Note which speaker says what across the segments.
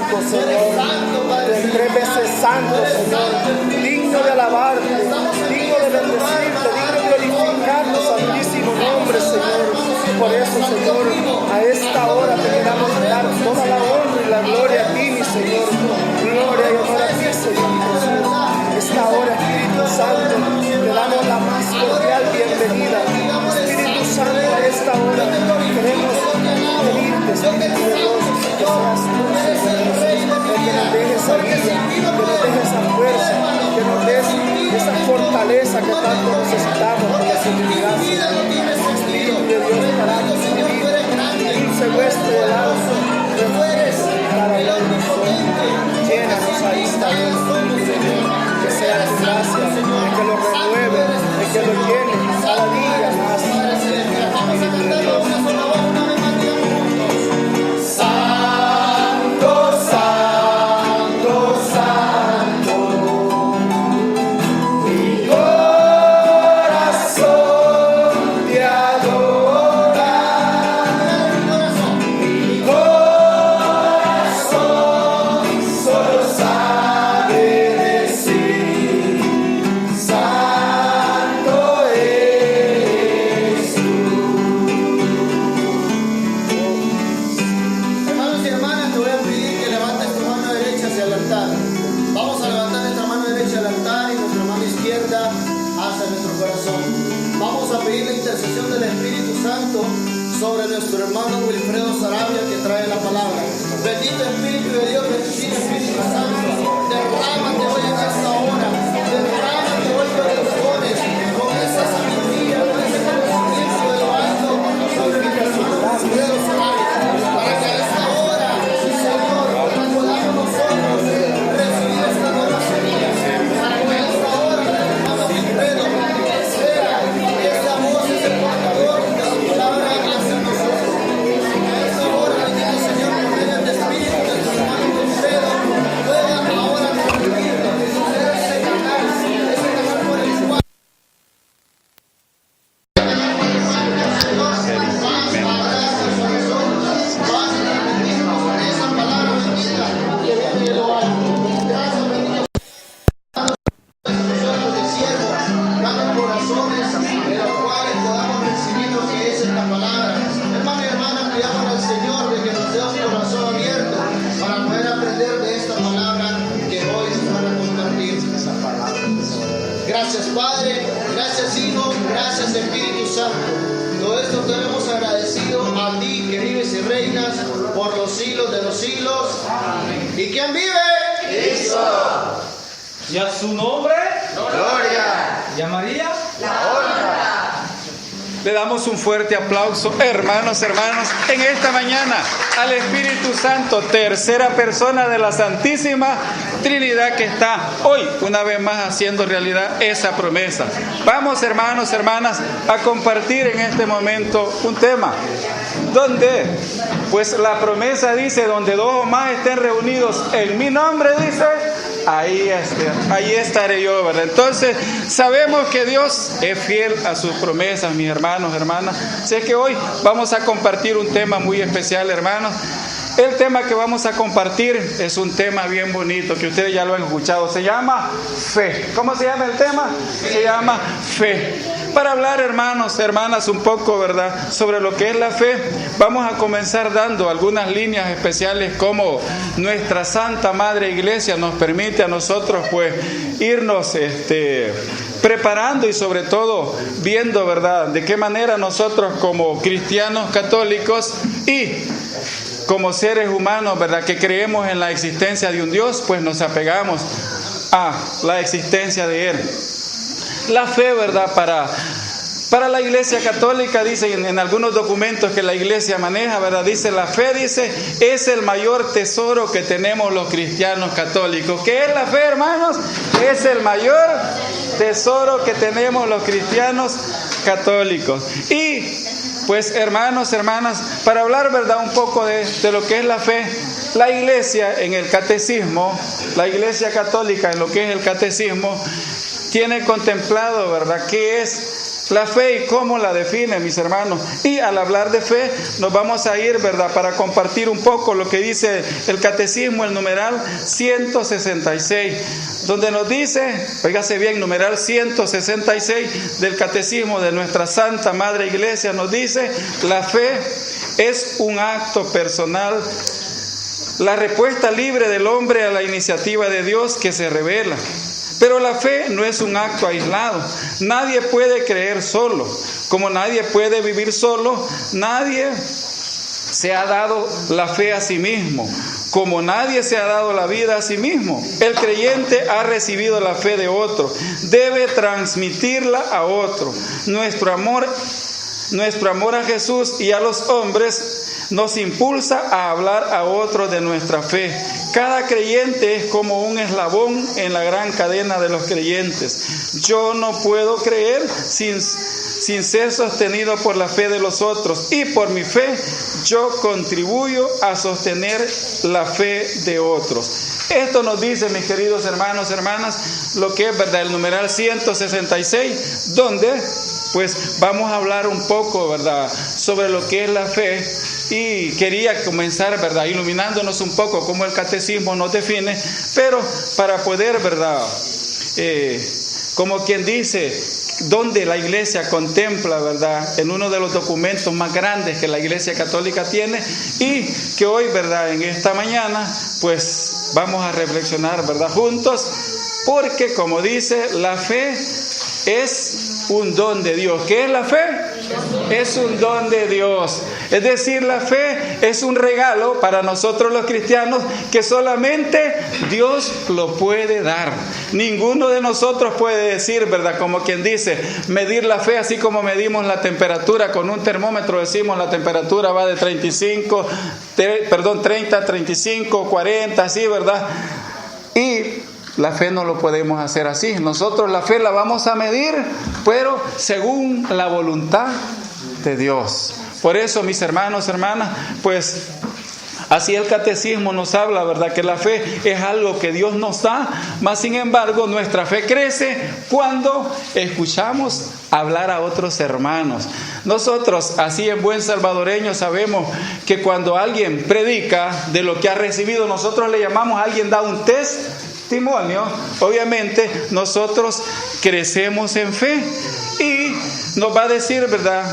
Speaker 1: santo, Señor, del 3 veces santo, Señor, digno de alabarte, digno de bendecirte, digno de glorificar tu santísimo nombre, Señor. Por eso, Señor, a esta hora te queramos dar toda la honra y la gloria a ti, mi Señor. Gloria y honor a ti, Señor Jesús. Esta hora, Espíritu Santo, te damos la más cordial bienvenida. Espíritu Santo, a esta hora queremos pedirte, Espíritu de Dios, que seas tú, Señor Jesús, el que nos deje esa guía, que nos deje esa fuerza, que nos des esa fortaleza que tanto necesitamos para seguridad, Señor. Espíritu de Dios, para recibir dulce hueste del alma, para hablar de nosotros. Llénanos a esta vez, Espíritu de Dios, que sea tu gracia, el que lo renueve, el que lo llene cada día más, Espíritu de Dios.
Speaker 2: Sobre nuestro hermano Wilfredo Sarabia, que trae la palabra. Bendito Espíritu de Dios, bendito Espíritu Santo, derrámate hoy en esta hora, derrámate hoy con los dones, con esa sabiduría, con ese conocimiento de lo alto sobre nuestro hermano Wilfredo Sarabia, para que a esta hora, Señor, podamos nosotros recibir esta nueva semilla, para que a esta hora nuestro hermano Wilfredo sea esa voz, ese portador de la palabra. Gracias Padre, gracias Hijo, gracias Espíritu Santo. Todo esto te lo hemos agradecido a ti que vives y reinas por los siglos de los siglos. Amén. ¿Y quién vive?
Speaker 3: Cristo.
Speaker 4: Y a su nombre,
Speaker 3: gloria.
Speaker 4: Y a María,
Speaker 3: la honra.
Speaker 5: Le damos un fuerte aplauso, hermanos, en esta mañana al Espíritu Santo, tercera persona de la Santísima Trinidad, que está hoy una vez más haciendo realidad esa promesa. Vamos, hermanos, hermanas, a compartir en este momento un tema donde, pues la promesa dice, donde dos o más estén reunidos en mi nombre, dice, ahí estaré yo, ¿verdad? Entonces, sabemos que Dios es fiel a sus promesas, mis hermanos, hermanas. Sé que hoy vamos a compartir un tema muy especial, hermanos. El tema que vamos a compartir es un tema bien bonito, que ustedes ya lo han escuchado. Se llama fe. ¿Cómo se llama el tema? Se llama fe. Para hablar, hermanos, hermanas, un poco, ¿verdad?, sobre lo que es la fe, vamos a comenzar dando algunas líneas especiales como nuestra Santa Madre Iglesia nos permite a nosotros, pues, irnos preparando y sobre todo viendo, ¿verdad?, de qué manera nosotros como cristianos católicos y como seres humanos, ¿verdad?, que creemos en la existencia de un Dios, pues nos apegamos a la existencia de Él. La fe, ¿verdad?, para la Iglesia Católica, dice en algunos documentos que la Iglesia maneja, ¿verdad?, dice, la fe, dice, es el mayor tesoro que tenemos los cristianos católicos. ¿Qué es la fe, hermanos? Es el mayor tesoro que tenemos los cristianos católicos. Y pues, hermanos, hermanas, para hablar, ¿verdad?, un poco de lo que es la fe, la Iglesia en el catecismo, la Iglesia Católica en lo que es el catecismo, tiene contemplado, ¿verdad?, qué es La fe y cómo la define, mis hermanos. Y al hablar de fe, nos vamos a ir, ¿verdad?, para compartir un poco lo que dice el catecismo, el numeral 166, donde nos dice, oígase bien, numeral 166 del catecismo de nuestra Santa Madre Iglesia, nos dice: la fe es un acto personal, la respuesta libre del hombre a la iniciativa de Dios que se revela. Pero la fe no es un acto aislado. Nadie puede creer solo. Como nadie puede vivir solo, nadie se ha dado la fe a sí mismo. Como nadie se ha dado la vida a sí mismo. El creyente ha recibido la fe de otro. Debe transmitirla a otro. Nuestro amor a Jesús y a los hombres nos impulsa a hablar a otros de nuestra fe. Cada creyente es como un eslabón en la gran cadena de los creyentes. Yo no puedo creer sin ser sostenido por la fe de los otros, y por mi fe yo contribuyo a sostener la fe de otros. Esto nos dice, mis queridos hermanos, hermanas, lo que es, ¿verdad?, el numeral 166, donde pues vamos a hablar un poco, ¿verdad?, sobre lo que es la fe. Y quería comenzar, ¿verdad?, iluminándonos un poco cómo el catecismo nos define, pero para poder, ¿verdad?, como quien dice, donde la Iglesia contempla, ¿verdad?, en uno de los documentos más grandes que la Iglesia Católica tiene, y que hoy, ¿verdad?, en esta mañana, pues vamos a reflexionar, ¿verdad?, juntos, porque como dice, la fe es un don de Dios. ¿Qué es la fe? Es un don de Dios. Es decir, la fe es un regalo para nosotros los cristianos que solamente Dios lo puede dar. Ninguno de nosotros puede decir, ¿verdad?, como quien dice, medir la fe así como medimos la temperatura con un termómetro. Decimos la temperatura va de 30, 35, 40, así, ¿verdad? Y la fe no lo podemos hacer así. Nosotros la fe la vamos a medir, pero según la voluntad de Dios. Por eso, mis hermanos, hermanas, pues así el catecismo nos habla, ¿verdad?, que la fe es algo que Dios nos da, mas sin embargo nuestra fe crece cuando escuchamos hablar a otros hermanos. Nosotros, así en buen salvadoreño, sabemos que cuando alguien predica de lo que ha recibido, nosotros le llamamos, a alguien da un testimonio. Obviamente nosotros crecemos en fe, y nos va a decir, ¿verdad?,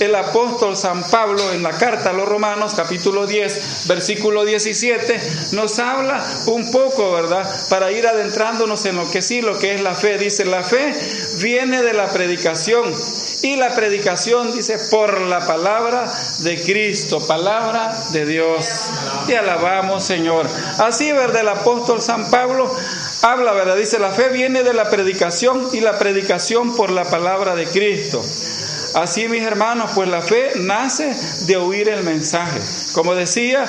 Speaker 5: el apóstol San Pablo en la carta a los Romanos, capítulo 10, versículo 17, nos habla un poco, ¿verdad?, para ir adentrándonos en lo que es la fe. Dice, la fe viene de la predicación, y la predicación, dice, por la palabra de Cristo, palabra de Dios. Y alabamos, Señor. Así, ¿verdad?, el apóstol San Pablo habla, ¿verdad?, dice, la fe viene de la predicación, y la predicación por la palabra de Cristo. Así, mis hermanos, pues la fe nace de oír el mensaje. Como decía,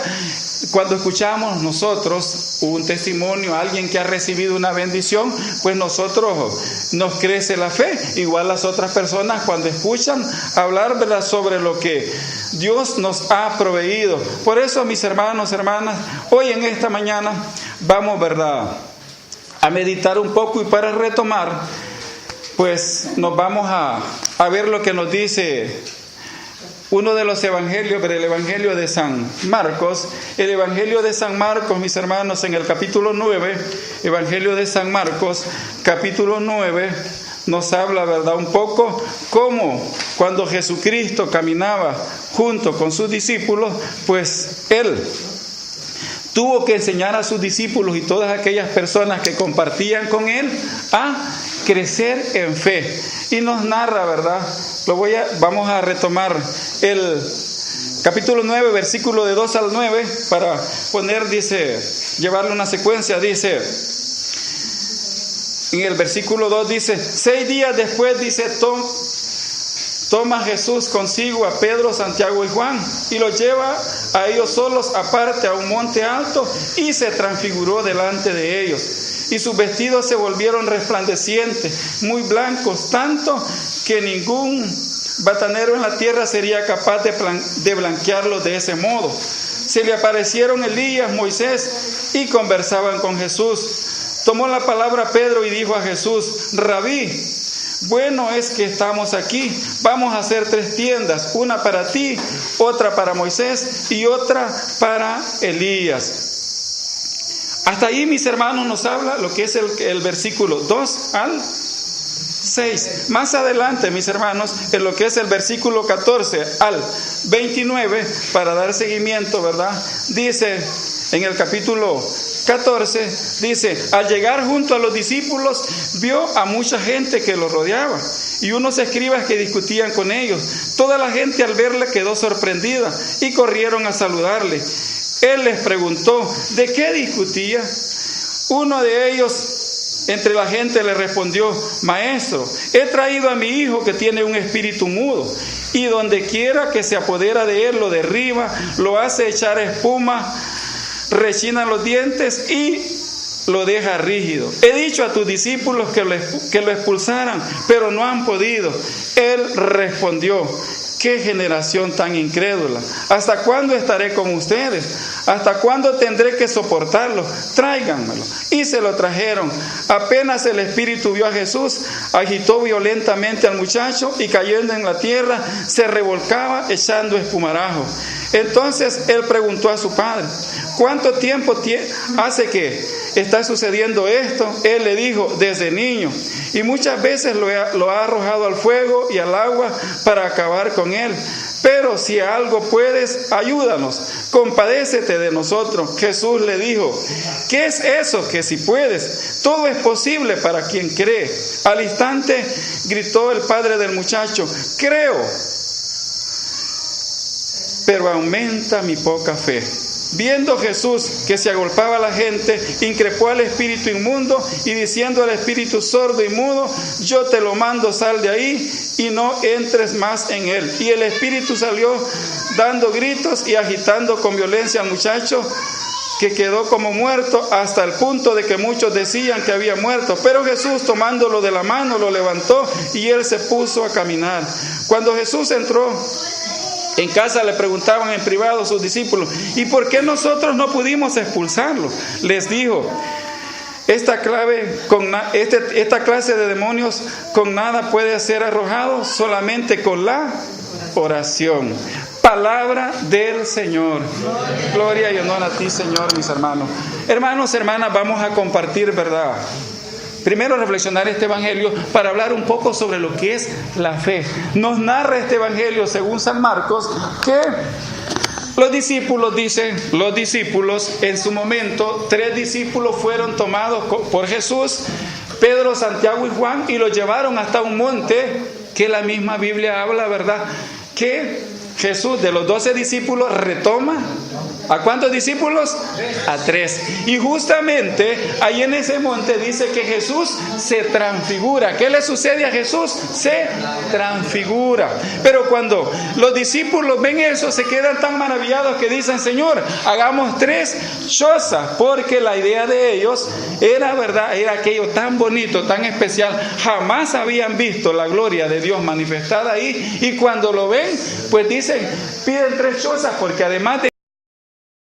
Speaker 5: cuando escuchamos nosotros un testimonio, alguien que ha recibido una bendición, pues nosotros nos crece la fe. Igual las otras personas cuando escuchan hablar, ¿verdad?, sobre lo que Dios nos ha proveído. Por eso, mis hermanos, hermanas, hoy en esta mañana vamos, ¿verdad?, a meditar un poco, y para retomar, pues nos vamos a ver lo que nos dice uno de los evangelios, pero el evangelio de San Marcos. El evangelio de San Marcos, mis hermanos, en el capítulo 9, evangelio de San Marcos, capítulo 9, nos habla, ¿verdad?, un poco cómo cuando Jesucristo caminaba junto con sus discípulos, pues Él tuvo que enseñar a sus discípulos y todas aquellas personas que compartían con Él a crecer en fe. Y nos narra, ¿verdad? Vamos a retomar el capítulo 9, versículo de 2 al 9, para poner, dice, llevarle una secuencia. Dice, en el versículo 2 dice, 6 días después, dice, toma Jesús consigo a Pedro, Santiago y Juan, y los lleva a ellos solos aparte a un monte alto, y se transfiguró delante de ellos. Y sus vestidos se volvieron resplandecientes, muy blancos, tanto que ningún batanero en la tierra sería capaz de blanquearlos de ese modo. Se le aparecieron Elías, Moisés, y conversaban con Jesús. Tomó la palabra Pedro y dijo a Jesús, Rabí, bueno es que estamos aquí. Vamos a hacer 3 tiendas, una para ti, otra para Moisés y otra para Elías. Hasta ahí, mis hermanos, nos habla lo que es el versículo 2 al 6. Más adelante, mis hermanos, en lo que es el versículo 14 al 29, para dar seguimiento, ¿verdad? Dice en el capítulo 14, dice: al llegar junto a los discípulos, vio a mucha gente que los rodeaba y unos escribas que discutían con ellos. Toda la gente al verle quedó sorprendida y corrieron a saludarle. Él les preguntó: ¿de qué discutía? Uno de ellos entre la gente le respondió: Maestro, he traído a mi hijo que tiene un espíritu mudo, y donde quiera que se apodera de él lo derriba, lo hace echar espuma, rechina los dientes y lo deja rígido. He dicho a tus discípulos que lo expulsaran, pero no han podido. Él respondió: ¡qué generación tan incrédula! ¿Hasta cuándo estaré con ustedes? ¿Hasta cuándo tendré que soportarlo? Tráiganmelo. Y se lo trajeron. Apenas el espíritu vio a Jesús, agitó violentamente al muchacho y cayendo en la tierra se revolcaba echando espumarajo. Entonces él preguntó a su padre: ¿cuánto tiempo hace que está sucediendo esto? Él le dijo: desde niño, y muchas veces lo ha arrojado al fuego y al agua para acabar con él. Pero si algo puedes, ayúdanos, compadécete de nosotros. Jesús le dijo: ¿qué es eso que si puedes? Todo es posible para quien cree. Al instante gritó el padre del muchacho: creo, pero aumenta mi poca fe. Viendo Jesús que se agolpaba a la gente, increpó al espíritu inmundo y diciendo al espíritu sordo y mudo: yo te lo mando, sal de ahí y no entres más en él. Y el espíritu salió dando gritos y agitando con violencia al muchacho, que quedó como muerto, hasta el punto de que muchos decían que había muerto. Pero Jesús, tomándolo de la mano, lo levantó y él se puso a caminar. Cuando Jesús entró en casa, le preguntaban en privado a sus discípulos: ¿y por qué nosotros no pudimos expulsarlo? Les dijo: esta clase de demonios con nada puede ser arrojado, solamente con la oración. Palabra del Señor. Gloria y honor a ti, Señor, mis hermanos. Hermanos, hermanas, vamos a compartir, ¿verdad? Primero reflexionar este evangelio para hablar un poco sobre lo que es la fe. Nos narra este evangelio según San Marcos que los discípulos en su momento, 3 discípulos fueron tomados por Jesús, Pedro, Santiago y Juan, y los llevaron hasta un monte que la misma Biblia habla, ¿verdad? Que Jesús de los 12 discípulos retoma ¿a cuántos discípulos? A 3. Y justamente ahí en ese monte dice que Jesús se transfigura. ¿Qué le sucede a Jesús? Se transfigura. Pero cuando los discípulos ven eso, se quedan tan maravillados que dicen: Señor, hagamos 3 chozas, porque la idea de ellos era, ¿verdad?, era aquello tan bonito, tan especial. Jamás habían visto la gloria de Dios manifestada ahí, y cuando lo ven, pues dicen, piden 3 chozas, porque además de